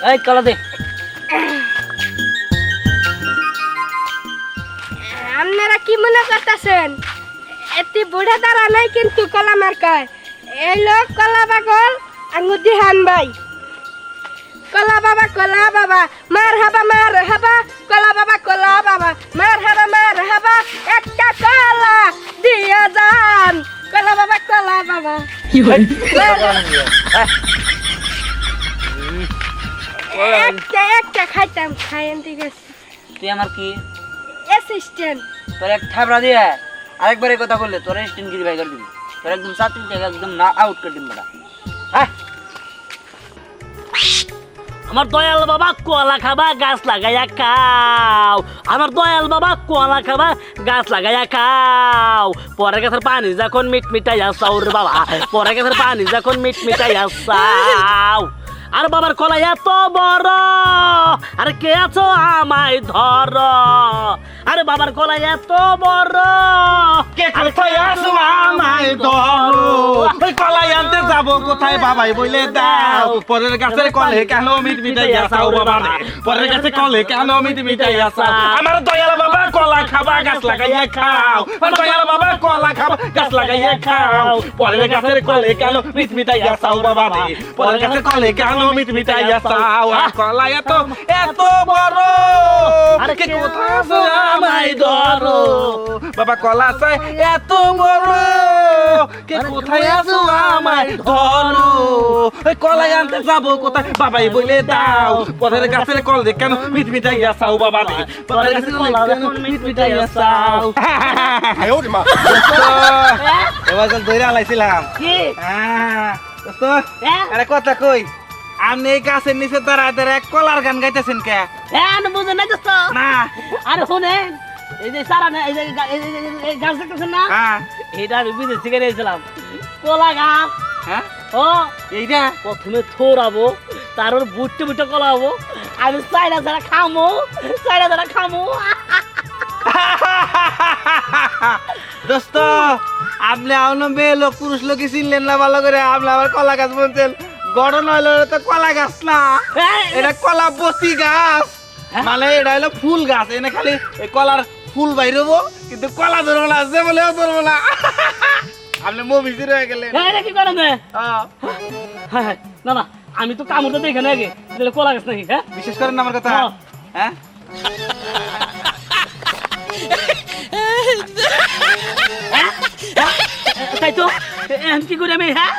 এই কলা দে। আপনারা কি মনে করতেছেন এটি বুড়া দাঁড়া নাই কিন্তু কলা মার্কায় এই লোক কলা পাগল আঙ্গুর দিহান ভাই কলা বাবা মার হাবা কলা বাবা মার হাবা একটা কলা দিয়া যান কলা বাবা একটা খাইতাম খাইন ঠিক আছে তুই আমার কি অ্যাসিস্ট্যান্ট তোর এক থাবড়া দিয়ে আরেকবার এই কথা বললে তোর স্টেন গিরি ভাই করে দিবি তোর একদম চাকরি থেকে একদম না আউট করে দিবি বেটা হ্যাঁ আমার দয়াল বাবা কলা খাবা গাছ লাগাইয়া খাও আমার দয়াল বাবা কলা খাবা গাছ লাগাইয়া খাও পরে গাছের পানি যখন মিটমিটাইয়া চাও রে বাবা পরে গাছের পানি যখন মিটমিটাইয়া চাও আর বাবার কলা এত বড় আরে কে আছো আমায় ধর আরে বাবার কলা এত বড় কে কোথায় আসো আমায় ধরো ওই কলাই আনতে যাব কোথায় বাবাই বলে দাও পরের গাছের কলে কেন মিটমিটাইয়া চাও বাবা রে পরের গাছে কলে কেন মিটমিটাইয়া চাও আমার দয়াল বাবা কলা খাবা গাছ লাগাইয়া খাও আমার দয়াল বাবা কলা খাবা গাছ লাগাইয়া খাও পরের গাছের কলে কেন মিটমিটাইয়া চাও বাবা রে পরের গাছের কলে কেন মিটমিটাইয়া চাও আর কলা এত বড় আরে কে কোথায় আসো আমায় ধরো বাবা কলা চাই এত বড় কে কোথায় আছো আমায় ধরো ওই কলাই আনতে যাবো কোথায় বাবাই বলে দাও পরের গাছের কল দে কেন মিটমিটাইয়া চাও বাবা রে পরের গাছের কল কেন মিটমিটাইয়া চাও এবার তো দইরা লাইছিলাম কি হ্যাঁ তো আরে কথা কই আপনি এই গাছের নিচে দাঁড়ায় কলার গান গাইতেছেন কে হ্যাঁ বুঝে নাই দোস্ত না আরে শুনেন এই যে সারা এই যে এই গাছ দেখতেছেন না হ্যাঁ এটা আমি বিদেশ থেকে নিয়েছিলাম কলা গাছ হ্যাঁ ও এইটা প্রথমে থোড়াবো তারপর বুটে বুটে কলা হবো আমি চাইনা ছাড়া খামো দোস্ত আপনি আমার মেয়ে লোক পুরুষ লোকই চিনলেন না ভালো করে আপনি আমার কলা গাছ বলছেন গড়ন হইলো তো কলা গাছ না এটা কলা বতি গাছ মানে এটা হলো ফুল গাছ এনে খালি এই কলার ফুল বাইর হবো কিন্তু কলা ধরবো না যে বলেও ধরবো না আপনি মুভিজির হয়ে গেলেন এটা কি করেন হ্যাঁ। হ্যাঁ না না আমি তো কামড়টা দেখে না আগে তাহলে কলা গাছ নাকি হ্যাঁ বিশ্বাস করেন না আমার কথা হ্যাঁ তাই তো এখন কি করি আমি হ্যাঁ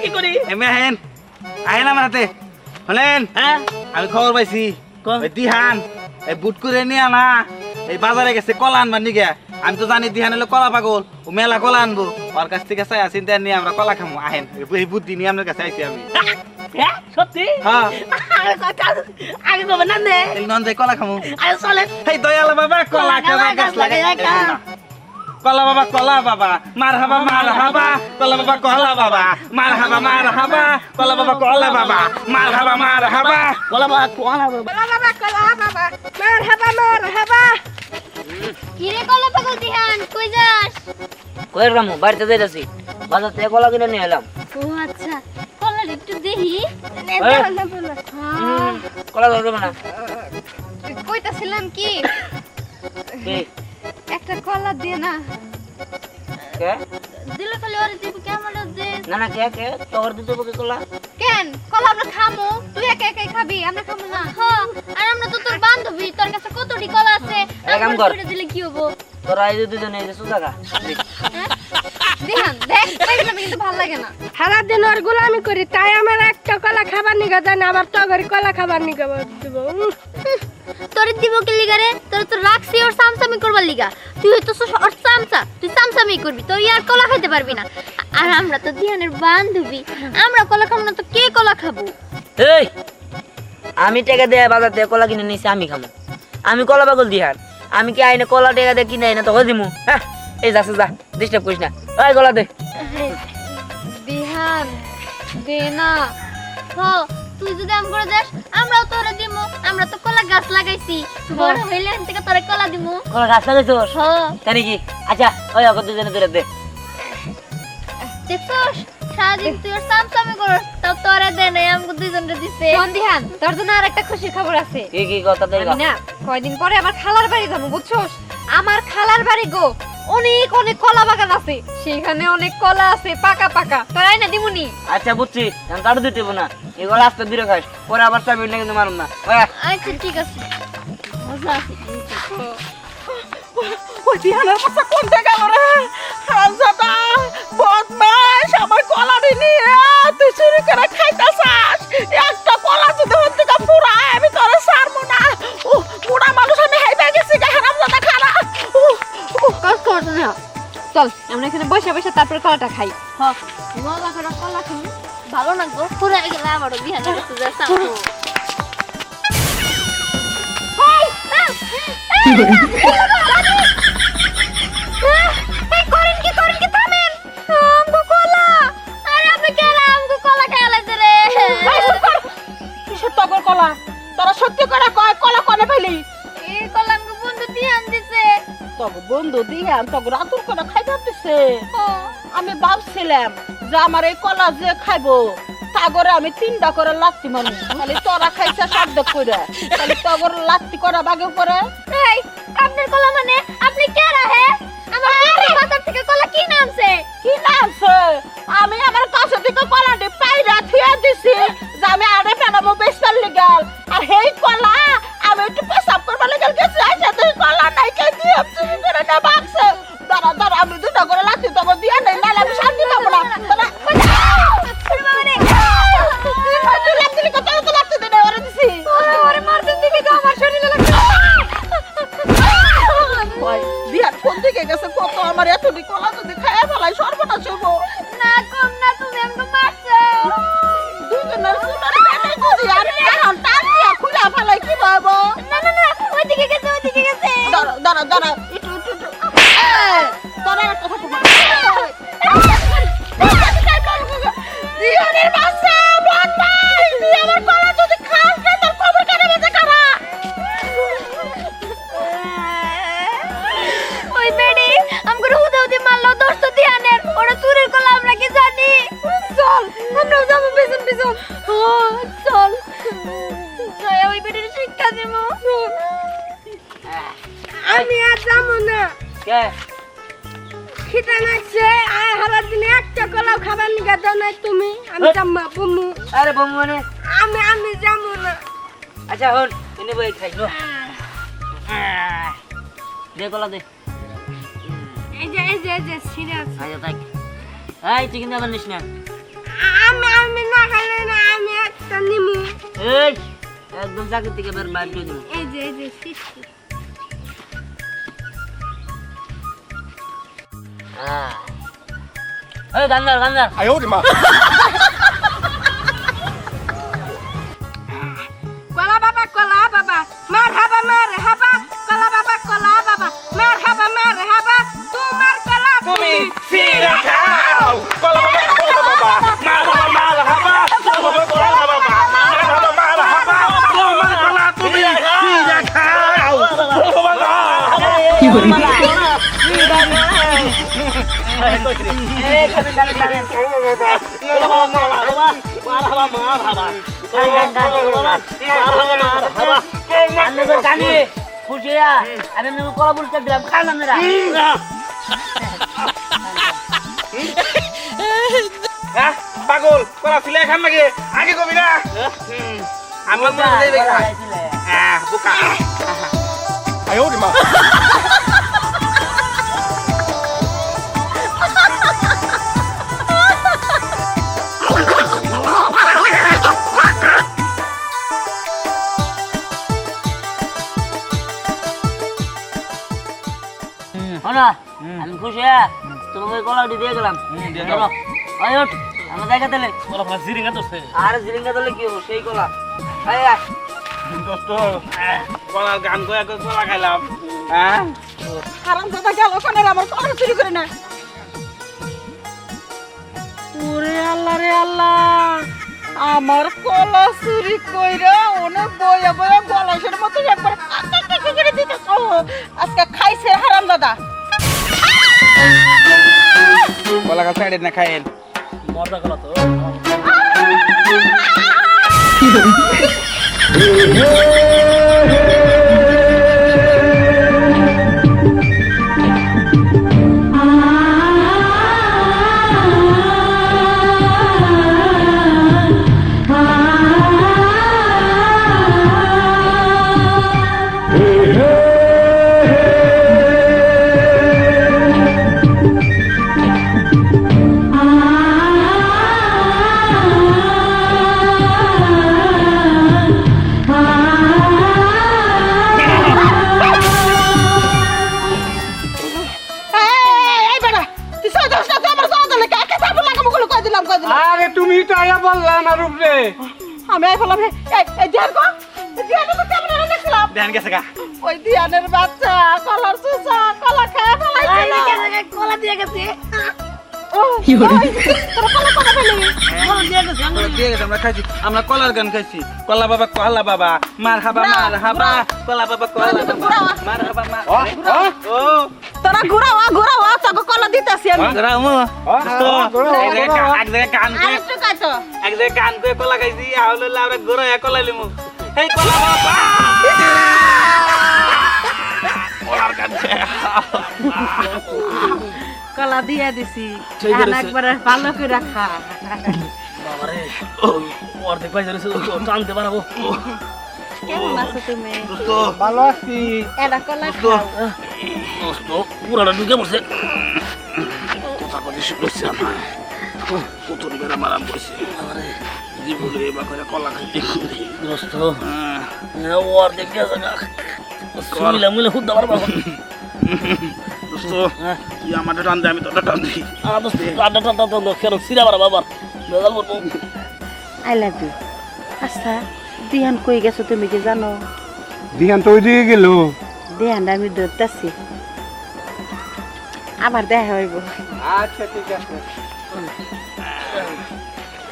কি করি এমনি আহেন আমার হাতে হলেন হ্যাঁ আমি খবর পাইছি ওই দিহান এই বুট করে নিয়ে না এই বাজারে গেছে কলা আনবার নিগে আমি তো জানি দিহান হলো কলা পাগল ও মেলা কলা আনবো ওর কাছ থেকে চাই চিন্তা নিয়ে আমরা কলা খামো আহেন এই বুদ্ধি নিয়ে আপনার কাছে আইছি আমি হ্যাঁ সত্যি হ্যাঁ আগে বাবা না নে এই নন যাই কলা খামো আরে চলে এই দয়াল বাবা কলা খাবা গাছ লাগাইয়া খা কলা বাবা মার হাবা কলা বাবা কলা বাবা মার হাবা কলা বাবা কলা বাবা মার হাবা কলা বাবা কোলা বাবা মার হাবা কিরে কলা পাগল দিহান কই যাস? কই রামু বাড়িতে যাইতাছি বাজার থেকে কলা কিনে নিয়ে এলাম ও আচ্ছা কলা একটু দেখি কলা ধরবে না কইতাছিলাম কি কি একটা কলা দে না কে দিলে কলে ওরে দিব কেমন দে না কে তোর দিতে বকে কলা কেন কলা আমরা খামু তুই একা একাই খাবি আমরা খামু না হ্যাঁ আর আমরা তো তোর বান্ধবী তোর কাছে কতটি কলা আছে এক কাম কর। আমরা দিলে কি হবো তোরা এই দুজনে এই সুজা খা দিহান দেখ কইলে কিন্তু ভালো লাগে না সারা দিন ওর গোলামি করি তাই আমার একটা কলা খাবার নিগা যায় না আবার তো ঘরে কলা খাবার নিগা দিব তোর দিব কি লিগা রে তোর তো রাখছি ওর সামসামি করবার লিগা তুই তো ওর সামসা তুই সামসামি করবি তো ইয়ার কলা খেতে পারবি না আর আমরা তো দিহানের বান্ধবী আমরা কলা খাবো না তো কে কলা খাবো এই আমি টাকা দিয়ে বাজার থেকে কলা কিনে নিছি আমি খামো আমি কলা পাগল দিহার আমি কি আইনে কলা টাকা দিয়ে কিনে আইনা তোকে দিমু হ্যাঁ এই যাচ্ছে যা ডিস্টার্ব করিস না ওই কলা দে দিহান দে না হো তুই যদি আম করে দেস আমরাও তোরে দিমু আমরা তো কলা গাছ লাগাইছি বড় হইলে এখান থেকে তোরে কলা দিমু কলা গাছ লাগাইছস হ্যাঁ জানি কি আচ্ছা ওই অগর দুজনে ধরে দে দেখছস সারাদিন তুই ওর সামসামি করস তাও তোরে দে নাই আমাকে দুইজনরে দিছে সন্ধিহান তোর জন্য আর একটা খুশির খবর আছে কি কথা দেই আমি না কয়দিন পরে আমার খালার বাড়ি যাবো বুঝছস আমার খালার বাড়ি গো অনেক অনেক কলা বাগান আছে সেখানে অনেক কলা আছে পাকা পাকা তোরাই না দিমুনি আচ্ছা বুঝছি আমি কাটু দিতে না এগুলো আস্তে দূরে খাস পরে আবার চাবি না কিন্তু মারুম না ওই আচ্ছা ঠিক আছে মজা আছে ওই দিহানের কথা কোনতে গেল রে হারামজাদা বদমাশ আমার কলাটি নিয়ে তুই চুরি করে খাইতাছাস একটা কলা যদি হন থেকে পুরাই আমি তোরে ছাড়বো না ও বুড়া মানুষ আমি হাইবা গেছি গা হারামজাদা খারা কাজ করছ না চল আমরা এখানে বসে বসে তারপর কলাটা খাই মজা করে কলা খাই ভালো না গো পুরো গেলে আমারও বিহানে কাছে যা সামনে করেন কি থামেন আমগো কলা আরে আপনি কেন আমগো কলা খাইলাইছে রে কিসের টগর কলা তোরা সত্যি করে কয় কলা কোনে পেলি এই কলা আমগো বন্ধু দিয়ান দিছে তগ বন্ধু দিহান তগ রাতুর করে খাইতে দিছে আমি ভাবছিলাম যে আমার এই কলা যে খাইবো তাগরে আমি 3টা করে লাত্তি মারব খালি তোরা খাইছে শব্দ কইরা খালি তগর লাত্তি করা বাগে পরে এই আপনার কলা মানে আপনি কে রাহে আমার বন্ধু মাথার থেকে কলা কি নামছে কি নামছে আমি আমার কাছে থেকে কলাটি পাইরা থিয়া দিছি যে আমি আরে ফেনাবো বেশাল লিগাল আর হেই কলা আমি একটু পেশাব করবার লিগাল গেছি আইসা তুই কলা নাই কে দিয়ে চুরি করে না বাক্সে দাঁড়া দাঁড়া আমি 2টা করে লাত্তি তবে দিয়া নেই নাহলে আমি শান্তি পাবো না দাঁড়া তুই লাত্তি লিখে তোর তো লাত্তি দিনে ওরে দিছি ওরে মারতেন দিকে তো আমার শরীরে লাগছে ওই বিয়ার ফোন থেকে গেছে কত আমার এতটি কলা যদি খাইয়া ফেলাই সর্বনাশ হইবো না কম না তুমি আমাকে মারছো দুজনের সুনার পেটে করি আর এখন টান দিয়া খুলে ফেলাই কি ভাবো না না না ওইদিকে গেছে দাঁড়া দাঁড়া দাঁড়া একটু একটু একটু তোরা একটা কথা বল দিয়ানের বাচ্চা বল ভাই তুই আমার কলা যদি খাস না তোর খবর কেন বেঁচে খারা ওই বেডি আমগো হুদাউদি মারলো দোস্ত দিয়ানের ওরা চুরির কলা আমরা কি জানি চল আমরা যাবো পেছন পেছন ও চল জয় ওই বেডির শিক্ষা দেবো আমি আর যাবো না কে খিদা লাগছে আর হারার দিনে একটা কলাও খাবার নিগা দাও নাই তুমি আমি জাম্মা বমু আরে বমু মানে আমি যাবো না আচ্ছা হন এনে বই খাই নো দে কলা দে এই যে সিরিয়াস আচ্ছা তাই এই তুই কিন্তু আবার নিস না আমি না খাইলে না আমি একটা নিমু এই একদম চাকরি থেকে বের বাইর করে দিবো এই যে সিস্টেম এই গান্দার 哎呦我的妈！ কলা বাবা মার হাবা কলা বাবা মার হাবা তোমার কলা তুমি সিরা খাও কলা বাবা মার হাবা কলা বাবা মার হাবা তোমার কলা তুমি সিরা খাও বাবা কি বলি আমি কলা বলতে দিলাম খাইলাম না পাগল কলা ছিলে খান নাকি আগে কবি না আমি বোকা 哎呦我的妈！ না আমি খুশি তোমাকে কলাটি দিয়ে গেলাম আমার জায়গা দিলে জিরিঙ্গা দোস্তে আর জিরিঙ্গা দিলে কি হবো সেই কলা দোস্ত কলার গান কয়া কলা খাইলাম হ্যাঁ হারামজাদা গেল ওখানে আমার কলা চুরি করে না ওরে আল্লাহ রে আল্লাহ আমার কলা চুরি কইরা অনেক বইয়া বইয়া গলাশের মতো একবার করে দিতেছ আজকে খাইছে হারামজাদা কলা গাছ সাইডে না খাইন মজা কলা তো এই বেটা তুই সদস্য তো আমার সদস্য কাকে চাপ লাগামু গুলো কই দিলাম আরে তুমি তো আয়া বললা আমার উপরে আমি আই বললাম এই দিয়ান কো দিয়ান তো কেমন দেখছিলাম ধ্যান গেছে গা ওই দিয়ানের বাচ্চা কলার সুসা কলা খায় ফেলাইছিল কলা দিয়ে গেছে আমরা খাইছি আমরা কলার গান খাইছি কলা বাবা মার হাবা কলা বাবা কলা মার হাবা ও তোরা ঘুরাও তোকে কলা দিতেছি আমি রামু তো এক জায়গায় গান আর একটু কাটো এক জায়গায় গান করে কলা খাইছি আউলে আমরা গরো এক কলা লিমু এই কলা বাবা কলার গান কলা দিয়ে দিছি সেই করেছে। একবারে ভালো করে রাখা বাবারে অর্ধেক পাই জানিস টানতে পারবো কেমন আছো তুমি ভালো আছি এটা কলা খাও পুরাটা ঢুকে পড়ছে কথা কথা শুনছে আমার কত বেড়া মারাম বসে বাবারে জীবনে এবার করে কলা খাইতে দোস্ত অর্ধেক গেছে না শুইলা মুইলা হুদ্দা পারবা দোস্ত তুই আমারটা টান দে আমি তোরটা টান দিই দোস্ত আড্ডা টাড্ডা তো খেয়াল সিরা পারা বাবার বেজাল করবো আই লাভ ইউ আচ্ছা দিহান কই গেছো তুমি কি জানো দিহান তো ওইদিকে গেল। দিহান আমি ধরতেছি আবার দেখা হইব আচ্ছা ঠিক আছে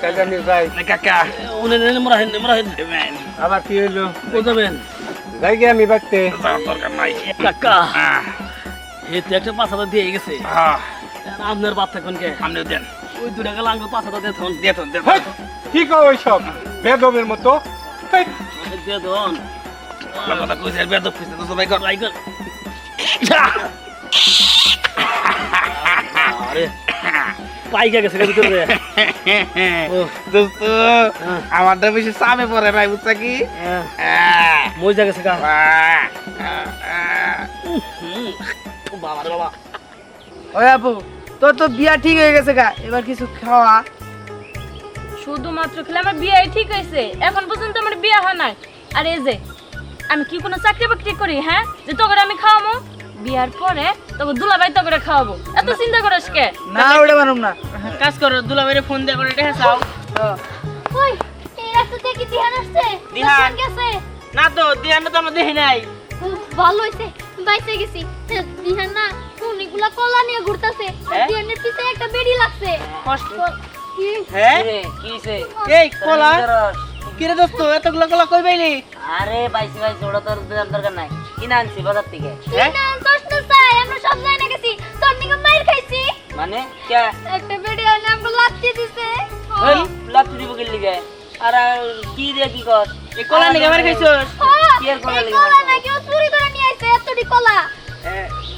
কাজানি ভাই না কাকা উনি মরা হেন আবার কি হইলো? ও যাবেন যাই গে আমি বাড়তে। দরকার নাই কাকা হেতে একটা পাছাটা দিয়ে গেছে আপনার বাদ থাকুন কে আপনি দেন ওই দুটা গেল আঙ্গুল পাছাটা দেখুন দেখুন হেই, কি কও ওইসব বেদবের মতো? হেই, দিয়ে দন কথা কইছে বেদ কইছে তো সবাই কর রাইগল আরে পাইকা গেছে ভিতরে দোস্ত আমারটা বেশি সামনে পড়ে নাই বুঝছা কি মজা গেছে কা বাবা রে বাবা ওই আপু তোর তো বিয়া ঠিক হয়ে গেছে গা, এবার কিছু খাওয়া। শুধুমাত্র খেলে আমার বিয়ে ঠিক হয়েছে, এখন পর্যন্ত আমার বিয়ে হয় নাই। আর এই যে আমি কি কোনো চাকরি বাকরি করি হ্যাঁ যে তোকে আমি খাওয়াবো? বিয়ার পরে তোকে দুলাভাই তোকে খাওয়াবো, এত চিন্তা করিস কে? না ওটা মানুম না। কাজ করো, দুলাভাইরে ফোন দিয়ে করে রেখে চাও। ওই এই রাস্তাতে কি দিহান আসছে? দিহান? গেছে? না তো দিহান তো আমরা দেখি নাই। উফ, ভালো হইছে বাইসে গেছি। দিহান না অনেকগুলা কলা নিয়ে ঘুরতাছে, আর দিহানের পিছে একটা বেড়ি লাগছে। কষ্ট কি? হ্যাঁ কিছে এই কলা কি রে দোস্ত, এতগুলা কলা কই পাইলি? আরে বাইসি বাইসি ওটা তোর দরকার নাই, কিনা আনছি বাজার থেকে। না কষ্ট চাই, আমরা সব জানি না গেছি, তোর নিকে মাইর খাইছি। মানে কে একটা বেড়ি আনে আমরা লাত্তি দিছে। ওই লাত্তি দিব কি লিগে? আর কি দিয়ে কি কর? এই কলা নিকে মার খাইছস? কি আর কলা লিগে? কলা নাকি ও চুরি করে নিয়ে আইছে, এতটি কলা।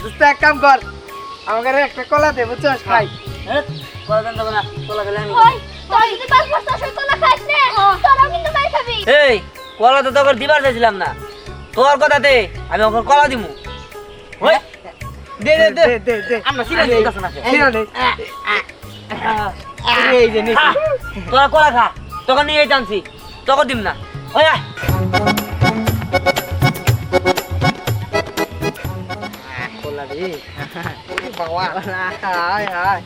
দোস্ত এক কাম কর, আমাকে একটা কলা দে বুঝছস, খাই। কলা দেন দেব না, কলা খেলে আমি ওই তোর যদি বাস বাস আসল কলা খাইছ না, তোরাও কিন্তু মাইর খাবি। এই কলা তো তোর দিবার চাইছিলাম না, তোর কথাতে আমি ওকে কলা দিমু। ওই দে দে দে দে দে আমরা সিরিয়াস দিতাছ না, সিরিয়াস এই যে নিছি তোরা কলা খা, তোকে নিয়ে টানছি, তোকে দিম না। ওই আয় কলা রে বাবা, আয় আয়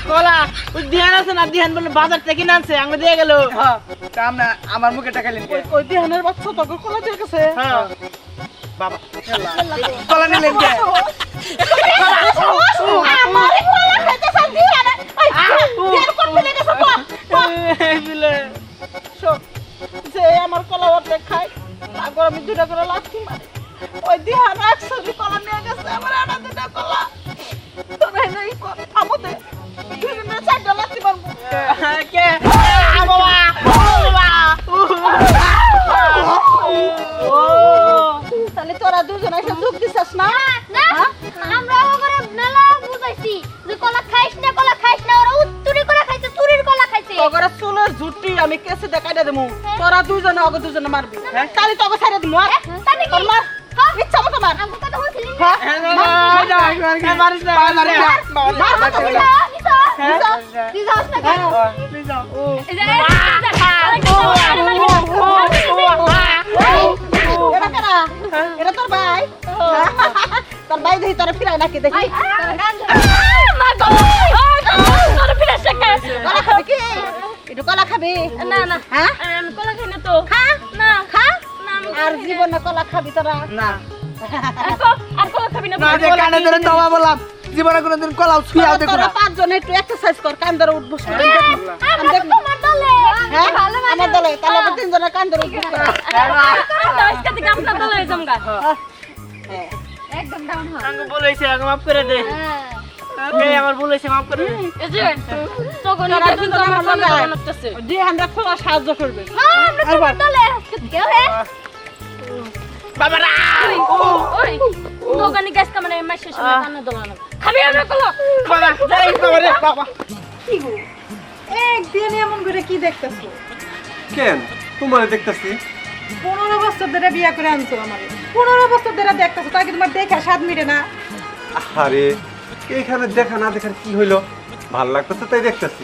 কলা ওই দিহান আছে না, দিহান বলে বাজার থেকে আনছে, আঙ্গুর দিয়ে গেল। আমরা আমার মুখে টাকা নিন কে? ওই দিহানের বাচ্চা তোকে কলা দিয়ে গেছে হ্যাঁ কলা নিলেন কে? আমারে কলা খাইতে চান দিহান ওই দিহান কোন ফেলে গেছে এই বিলে যে আমার কলা ওতে খাই তারপর দুটা করে লাথি মারে ওই দিহান 100 কলা নিয়ে গেছে আমার আনা দুটা কলা তোরা নাই আমতে দুজনে চারটা লাথি মারবো কে বাবা তাহলে তোরা দুজন এসে যোগ দিছস না না আমরা ওরে মেলা বুঝাইছি যে কলা খাইস না ওরা উত্তরি কলা খাইছে চুরির কলা খাইছে তোরা চুলের ঝুটি আমি কেসে দেখাই দেবো তোরা দুজনে অগ দুজনে মারবি হ্যাঁ তাহলে তোকে ছেড়ে দিমু তাহলে কি মার ইচ্ছা মতো মার আমগো কথা বলছিলি মারিস না এটা তোর ভাই তোর ভাই দেখি তোরা ফিরাই নাকি দেখি কলা খাবি কি একটু কলা খাবি না না হ্যাঁ আমি কলা খাই না তো খা না খা না আমি আর জীবনে কলা খাবি তোরা না আর কলা খাবি না কানে ধরে তোমা বললাম জীবনে কোনোদিন কলাও ছুঁয়াও দেখো তোরা না। পাঁচজন একটু এক্সারসাইজ কর কান ধরে উঠবো আমরা তো তোমার দলে হ্যাঁ আমার দলে তাহলে আমরা তিনজনের কান ধরে উঠবো আজকে থেকে আপনার দলে হয়ে জমগা একদম ডাউন হয় আমাকে বলেছে আমাকে মাফ করে দে এই আমার ভুল হয়েছে মাফ করে দে এই যে তখন তোরা এটা কিন্তু দুজন আমার আমার দলে দলে। বানাতেছে দিয়ে আমরা খোলা সাহায্য করবে আমরা তোমার দলে আজকে থেকে হ্যাঁ ওই দোকানি গ্যাস কামড়ে মাসের সামনে কান্না দোলানো খাবি আমরা কলা বাবা যাই বাবা রে বাবা একদিন এমন করে কি দেখতেছো? কেন তোমার দেখতেছি 15 বছর ধরে বিয়া করে আনছো আমারে 15 বছর ধরে দেখতেছো তাই কি তোমার দেখা স্বাদ মিটে না? আরে এইখানে দেখা না দেখার কি হইলো ভাল লাগতেছে তাই দেখতেছি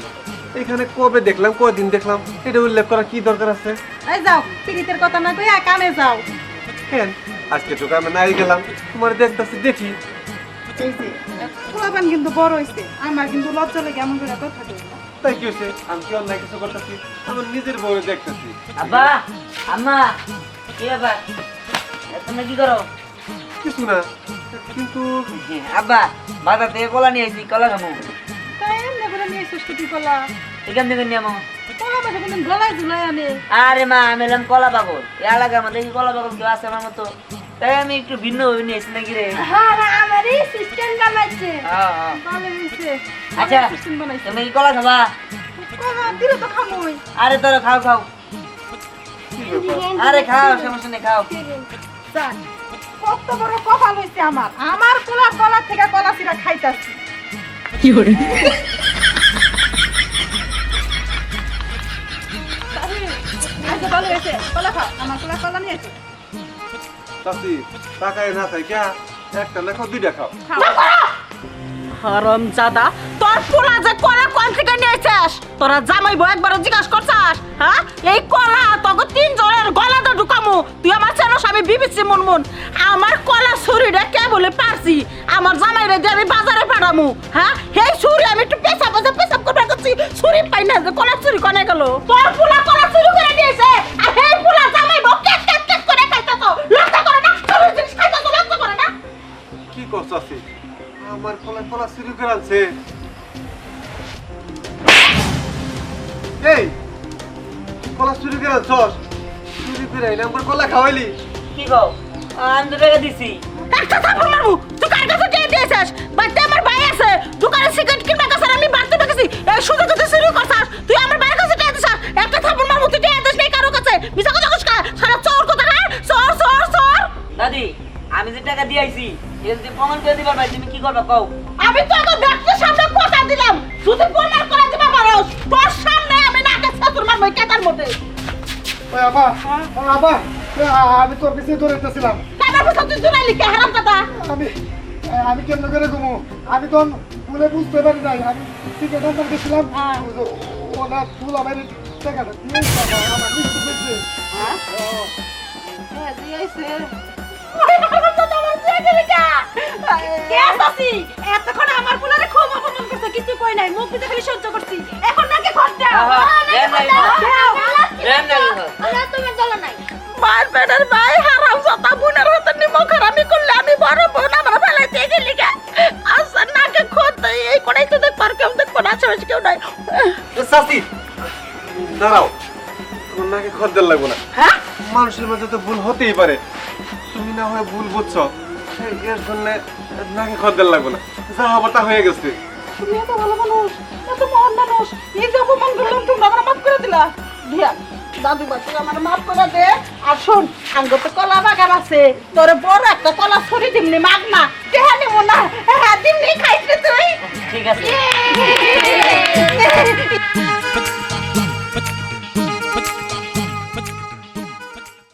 এখানে কবে দেখলাম কদিন দেখলাম এটা উল্লেখ করা কি দরকার আছে এই যাও পিরিতের কথা না কইয়া কামে যাও। কেন আজকে তো আমি নাই গেলাম তোমার দেখতেছি দেখি এই যে পোলাপান কিন্তু বড় হইছে আমার কিন্তু লজ্জা লাগে এমন করে কথা কই না। তাই কি হয়েছে আমি কি অন্যায় কিছু করতেছি আমার নিজের বউরে দেখতেছি আব্বা আম্মা কি ব্যাপার তুমি কি করো কিছু না কিন্তু আব্বা বাজার থেকে কলা নিয়ে আসি কলা খাবো তাই এমনি করে নিয়ে এসেছিস কি কলা? এখান থেকে নিয়ে আমো পোলাপান কিন্তু গলায় ঝুলাই আনে। আরে মা আমি এলাম কলা পাগল এই এলাকার মধ্যে কি কলা পাগল কেউ আছে আমার মতো তাই আমি একটু ভিন্ন ভাবে নিয়েছি নাকি রে হ্যাঁ আমারই সিস্টেম বানাইছে হ্যাঁ, হ্যাঁ। ভালো হইছে। আচ্ছা সিস্টেম বানাইছে। তুমি কি কলা খাবা কলা দিলে তো খামোই। আরে তোরা খাও খাও আরে খাও সমস্যা নেই খাও যাক, কত বড় কপাল হইছে আমার আমার পোলার গলা থেকে কলা চিরা খাইতাছি। আচ্ছা ভালো হয়েছে কলা খাও আমার পোলা কলা নিয়ে এসো। চাচি টাকায় না থাকে একটা না খাও দুইটা খাও হারাম জাদা তোর পোলা যে কলা কোন থেকে নিয়েছিস তোরা জামাই বউ একবার জিজ্ঞাসা করছাস হ্যাঁ এই কলা তোকে তিনজনের গলাতে ঢুকামু তুই আমার চেনস আমি বিবিসি মুনমুন আমার কলা ছুরিটা কে বলে পারছি আমার জামাইরে দিয়ে আমি বাজারে পাঠামু হ্যাঁ এই ছুরি আমি একটু পেছাব করতে করছি ছুরি পাই না যে কলা চুরি কোনে গেল তোর পোলা কলা চুরি করে নিয়েছে আর এই পোলা জামাই বউ কেট কেট কেট করে খাইতাছ লজ্জা করে না চুরি জিনিস খাইতাছ লজ্জা করে না কি করছ চাচি আমার কলা কলা চুরি করে আনছে এই কলা চুরি করে আনছস চুরি করে আইলে আমার কলা খাওয়াইলি কি কও আমি তো টাকা দিছি একটা থাপড় মারবো তুই কার কাছে দিয়ে দিয়েছিস বাড়িতে আমার ভাই আছে দোকানে সিগারেট কিনবা কাছে আমি বাড়তে গেছি এই সুযোগ কাছে চুরি করছাস তুই আমার ভাইয়ের কাছে দিয়ে দিছিস একটা থাপড় মারবো তুই দিয়ে দিস নাই কারো কাছে মিছা কথা কইছ সারা চোর কথা না চোর চোর চোর দাদি আমি যে টাকা দিয়ে আইছি এটা যদি প্রমাণ করে দিবা ভাই তুমি কি করবা কও আমি তো আমার ডাক্তার সামনে কথা দিলাম শুধু প্রমাণ করে দিবা পারোস তোর সামনে আমি নাকে ছাতুর মারবো কেটার মধ্যে ওই আবা আবা আমি তোর পিছিয়ে দৌড়াইতেছিলাম কাটার পিছন তুই জুড়াইলি কে হারাম কথা আমি কেমন করে ঘুমো আমি তো বলে বুঝতে পারি নাই আমি টিকেট আনতে গেছিলাম ওরা ফুল আমার টাকাটা দিয়ে আমার মিষ্টি করছে হ্যাঁ দিয়েছে। এতক্ষণ আমার পোলারে খুব অপমান করছে কিছু কই নাই মুখ দিতে খালি সহ্য করছি এখন নাকি ঘর দাও আমরা তোমার দলে নাই ভাই বেটার ভাই হারাম জাতা বোনের হাতে নিমখ হারামি করলে আমি বড় বোন আমার ফেলাইতে গেলি গে আচ্ছা নাকে খোদ এই কোনাই তো দেখ পার কেউ দেখবো না আশেপাশে কেউ নাই চাচি দাঁড়াও তোমার নাকি খদ্দের লাগবো না হ্যাঁ মানুষের মধ্যে তো ভুল হতেই পারে, তুমি না হয় ভুল বুঝছো, এর জন্য নাকি খদ্দের লাগবে না, যা হবার তা হয়ে গেছে। তুমি এত ভালো মানুষ, এত মহান মানুষ, এই যে অপমান করলাম তোমরা আমার মাফ করে দিলা। দিয়া দাদু ভাই তুই আমার মাফ করে দে। আর শোন, আঙ্গ তো কলা বাগান আছে, তোর বড় একটা কলা ছড়ি দিমনি মাগ না, টেহা নিব না, হ্যাঁ দিমনি খাইতে তুই। ঠিক আছে।